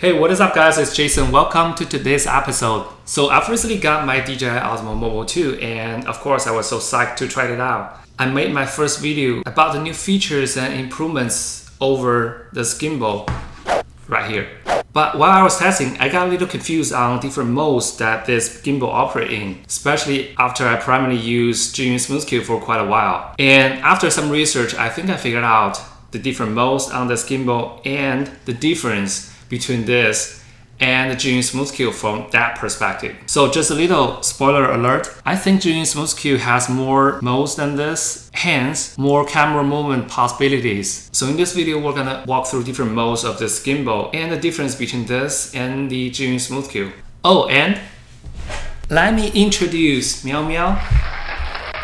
Hey, what is up guys, it's Jason. Welcome to today's episode. So I've recently got my DJI Osmo Mobile 2 and of course I was so psyched to try it out. I made my first video about the new features and improvements over this gimbal right here. But while I was testing, I got a little confused on different modes that this gimbal operates in, especially after I primarily used Zhiyun Smooth Q for quite a while. And after some research, I think I figured out the different modes on this gimbal and the difference between this and the Zhiyun Smooth Q from that perspective. So just a little spoiler alert, I think Zhiyun Smooth Q has more modes than this, hence more camera movement possibilities. So in this video, we're gonna walk through different modes of this gimbal and the difference between this and the Zhiyun Smooth Q. Oh, and let me introduce Meow Meow,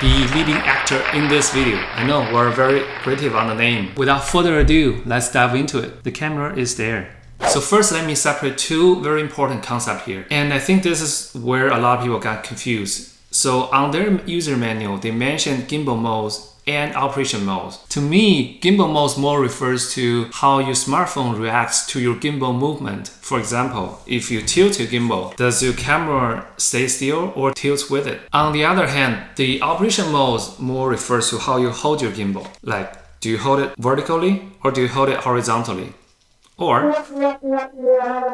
the leading actor in this video. I know we're very creative on the name. Without further ado, let's dive into it. The camera is there. So first, let me separate two very important concepts here. And I think this is where a lot of people got confused. So on their user manual, they mentioned gimbal modes and operation modes. To me, gimbal modes more refers to how your smartphone reacts to your gimbal movement. For example, if you tilt your gimbal, does your camera stay still or tilt with it? On the other hand, the operation modes more refers to how you hold your gimbal. Like, do you hold it vertically or do you hold it horizontally? Or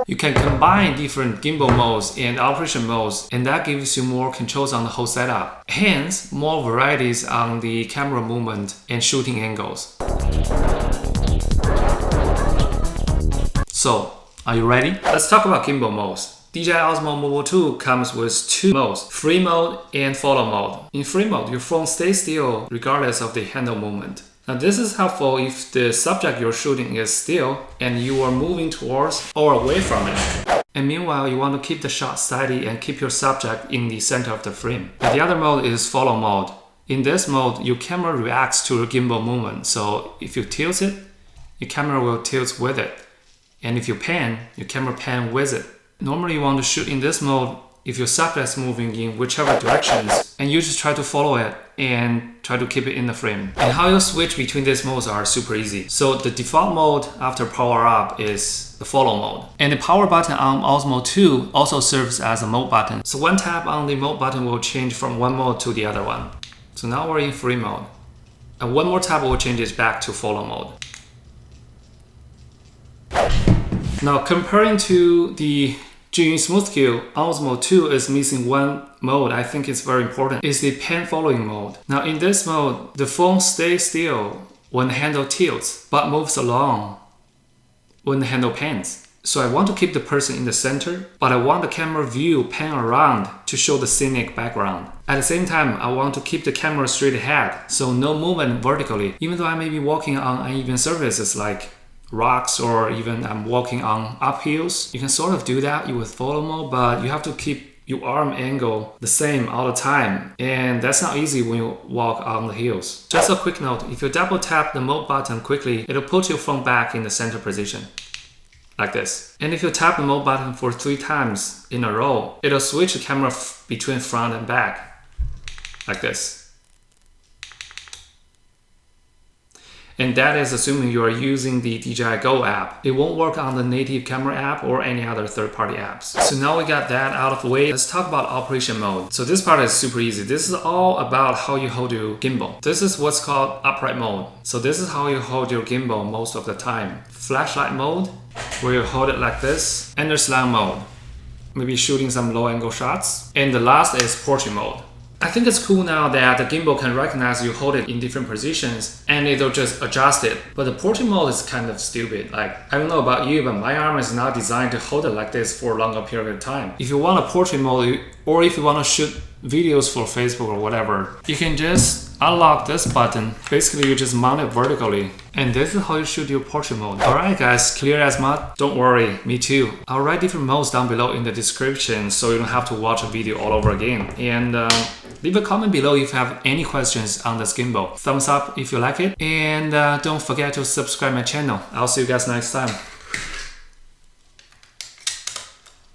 you can combine different gimbal modes and operation modes, and that gives you more controls on the whole setup. Hence, more varieties on the camera movement and shooting angles. So, are you ready? Let's talk about gimbal modes. DJI Osmo Mobile 2 comes with two modes, free mode and follow mode. In free mode, your phone stays still regardless of the handle movement. Now this is helpful if the subject you're shooting is still and you are moving towards or away from it. And meanwhile, you want to keep the shot steady and keep your subject in the center of the frame. And the other mode is follow mode. In this mode, your camera reacts to your gimbal movement. So if you tilt it, your camera will tilt with it. And if you pan, your camera pan with it. Normally you want to shoot in this mode if your subject is moving in whichever directions, and you just try to follow it and try to keep it in the frame. And how you switch between these modes are super easy. So the default mode after power up is the follow mode. And the power button on Osmo 2 also serves as a mode button. So one tap on the mode button will change from one mode to the other one. So now we're in free mode. And one more tap will change it back to follow mode. Now comparing to the Zhiyun Smooth Q, Osmo 2 is missing one mode I think is very important. It's the pan following mode. Now in this mode, the phone stays still when the handle tilts, but moves along when the handle pans. So I want to keep the person in the center, but I want the camera view pan around to show the scenic background. At the same time, I want to keep the camera straight ahead, so no movement vertically, even though I may be walking on uneven surfaces like rocks or even I'm walking on uphills. You can sort of do that with follow mode, but you have to keep your arm angle the same all the time, and that's not easy when you walk on the hills. Just a quick note, if you double tap the mode button quickly, it'll put your phone back in the center position like this. And if you tap the mode button for 3 times in a row, it'll switch the camera between front and back like this. And that is assuming you are using the DJI Go app. It won't work on the native camera app or any other third-party apps. So now we got that out of the way, let's talk about operation mode. So this part is super easy. This is all about how you hold your gimbal. This is what's called upright mode. So this is how you hold your gimbal most of the time. Flashlight mode, where you hold it like this. Underslung mode, maybe shooting some low-angle shots. And the last is portrait mode. I think it's cool now that the gimbal can recognize you hold it in different positions and it'll just adjust it. But the portrait mode is kind of stupid. Like, I don't know about you, but my arm is not designed to hold it like this for a longer period of time. If you want a portrait mode, or if you want to shoot videos for Facebook or whatever, you can just unlock this button. Basically, you just mount it vertically. And this is how you shoot your portrait mode. Alright guys, clear as mud? Don't worry, me too. I'll write different modes down below in the description so you don't have to watch a video all over again. And leave a comment below if you have any questions on this gimbal. Thumbs up if you like it. And don't forget to subscribe my channel. I'll see you guys next time.